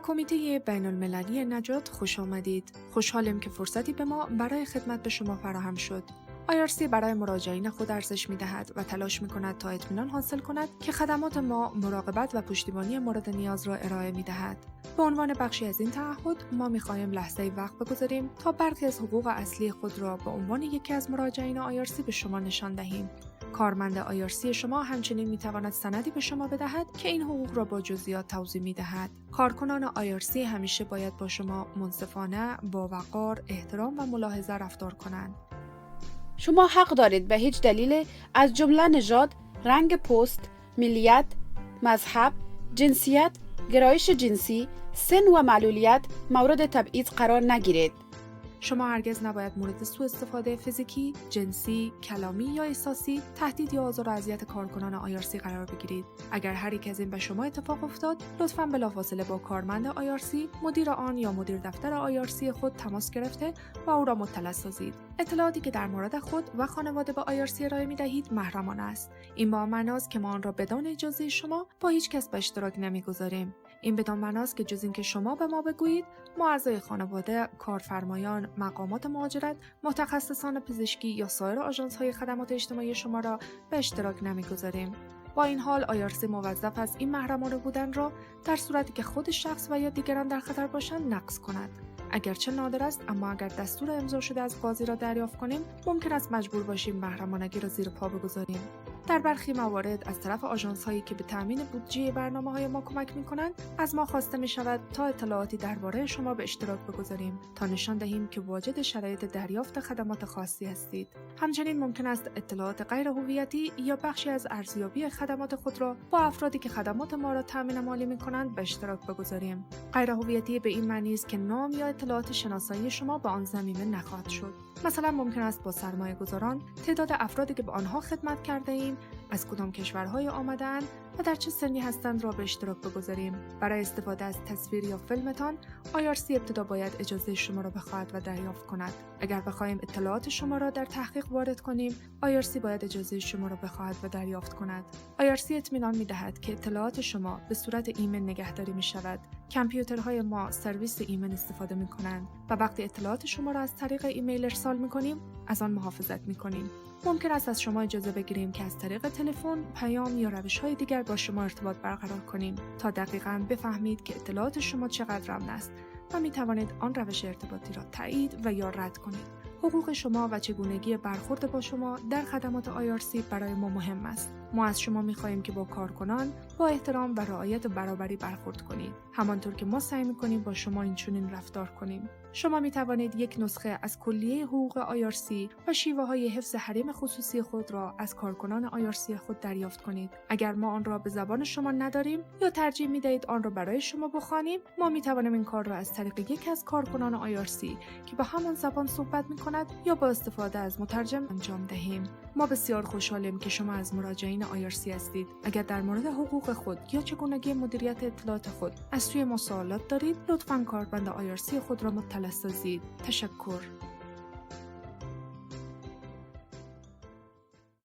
کمیته بین‌المللی نجات خوش آمدید. خوشحالیم که فرصتی به ما برای خدمت به شما فراهم شد. IRC برای مراجعین خود ارزش می‌دهد و تلاش می‌کند تا اطمینان حاصل کند که خدمات ما مراقبت و پشتیبانی مورد نیاز را ارائه می‌دهد. به عنوان بخشی از این تعهد، ما می‌خواهیم لحظه‌ای وقت بگذاریم تا برخی از حقوق اصلی خود را به عنوان یکی از مراجعین IRC به شما نشان دهیم. کارمند IRC شما همچنین می‌تواند سندی به شما بدهد که این حقوق را با جزئیات توضیح می‌دهد. کارکنان IRC همیشه باید با شما منصفانه، با وقار، احترام و ملاحظه رفتار کنند. شما حق دارید به هیچ دلیل از جمله نژاد، رنگ پوست، ملیت، مذهب، جنسیت، گرایش جنسی، سن و معلولیت مورد تبعیض قرار نگیرید. شما هرگز نباید مورد سوء استفاده فیزیکی، جنسی، کلامی یا احساسی، تهدید یا آزار و اذیت کارکنان IRC قرار بگیرید. اگر هر یک از این به شما اتفاق افتاد، لطفاً بلافاصله با کارمند IRC، مدیر آن یا مدیر دفتر IRC خود تماس گرفته و او را مطلع سازید. اطلاعاتی که در مورد خود و خانواده به IRC ارائه می‌دهید محرمانه است. این با معناست که ما آن را بدون اجازه شما با هیچ کس به اشتراک نمی‌گذاریم. این بدان معناست که جز اینکه شما به ما بگویید، ما اعضای خانواده، کارفرمایان، مقامات مهاجرت، متخصصان پزشکی یا سایر آژانس‌های خدمات اجتماعی شما را به اشتراک نمی‌گذاریم. با این حال IRC موظف است این محرمانه بودن را در صورتی که خود شخص و یا دیگران در خطر باشند نقض کند. اگرچه نادر است، اما اگر دستور امضا شده از قاضی را دریافت کنیم، ممکن است مجبور باشیم محرمانگی را زیر پا بگذاریم. در برخی موارد از طرف آژانس‌هایی که به تامین بودجه برنامه‌های ما کمک می‌کنند، از ما خواسته می‌شود تا اطلاعاتی درباره شما به اشتراک بگذاریم تا نشان دهیم که واجد شرایط دریافت خدمات خاصی هستید. همچنین ممکن است اطلاعات غیر هویتی یا بخشی از ارزیابی خدمات خود را با افرادی که خدمات ما را تامین مالی می‌کنند به اشتراک بگذاریم. غیر هویتی به این معنی است که نام یا اطلاعات شناسایی شما به آن ضمیمه نخواهد شد. مثلا ممکن است با سرمایه‌گذاران، تعداد افرادی که به آنها خدمت کرده ایم، از کدام کشورهای آمده‌اند و در چه سنی هستند را به اشتراک بگذاریم. برای استفاده از تصویر یا فیلمتان، IRC ابتدا باید اجازه شما را بخواهد و دریافت کند. اگر بخواهیم اطلاعات شما را در تحقیق وارد کنیم، IRC باید اجازه شما را بخواهد و دریافت کند. IRC اطمینان می‌دهد که اطلاعات شما به صورت ایمن نگهداری می‌شود. کامپیوترهای ما سرویس ایمن استفاده می‌کنند و وقتی اطلاعات شما را از طریق ایمیل ارسال می‌کنیم، از آن محافظت می‌کنیم. ممکن است از شما اجازه بگیریم که از طریق تلفن، پیام یا روش‌های دیگر با شما ارتباط برقرار کنیم تا دقیقاً بفهمید که اطلاعات شما چقدر امن است و می توانید آن روش ارتباطی را تایید و یا رد کنید. حقوق شما و چگونگی برخورد با شما در خدمات IRC برای ما مهم است. ما از شما می‌خواهیم که با کارکنان با احترام و رعایت برابری برخورد کنید، همانطور که ما سعی می‌کنیم با شما اینچنین رفتار کنیم. شما می توانید یک نسخه از کلیه حقوق IRC و شیوه‌های حفظ حریم خصوصی خود را از کارکنان IRC خود دریافت کنید. اگر ما آن را به زبان شما نداریم یا ترجیح می‌دهید آن را برای شما بخوانیم، ما می توانیم این کار را از طریق یک از کارکنان IRC که با همان زبان صحبت می‌کند یا با استفاده از مترجم انجام دهیم. ما بسیار خوشحالیم که شما از مراجعین IRC هستید. اگر در مورد حقوق خود یا چگونگی مدیریت اطلاعات خود از سوی ما سوالات دارید، لطفاً کارمند IRC خود را مطلع سازید. تشکر.